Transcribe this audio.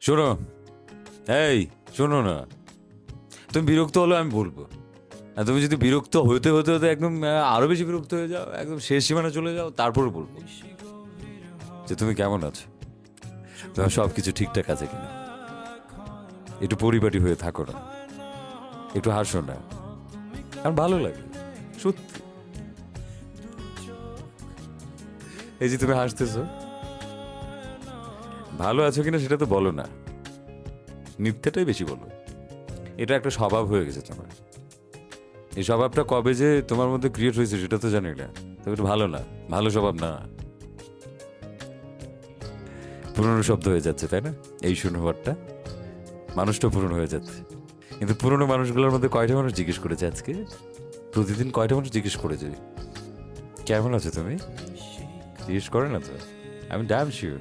শোনো, এই শোনো না, তুমি বিরক্ত হলো আমি বলবো। আর তুমি যদি বিরক্ত হতে হতে হতে একদম আরো বেশি বিরক্ত হয়ে যাও, একদম শেষ সীমানা চলে যাও, তারপরে বলবো যে তুমি কেমন আছো, তোমার সব কিছু ঠিকঠাক আছে কিনা। একটু পরিপাটি হয়ে থাকো না, একটু হাসো না, আমার ভালো লাগে সত্যি। এই যে তুমি হাসতেছো, ভালো আছো কিনা সেটা তো বলো না, মিথ্যাটাই বেশি বলো। এটা একটা স্বভাব হয়ে গেছে তোমার। এই স্বভাবটা কবে যে তোমার মধ্যে ক্রিয়েট হয়েছে সেটা তো জানি না, তবে এটা ভালো না, ভালো স্বভাব না। পুরনো শব্দ হয়ে যাচ্ছে তাই না? এই শুনবারটা মানুষটা পুরনো হয়ে যাচ্ছে, কিন্তু পুরনো মানুষগুলোর মধ্যে কয়টা মানুষ জিজ্ঞেস করেছে আজকে? প্রতিদিন কয়টা মানুষ জিজ্ঞেস করেছে কেমন আছো তুমি? জিজ্ঞেস করে না তো? আমি ড্যাম শিওর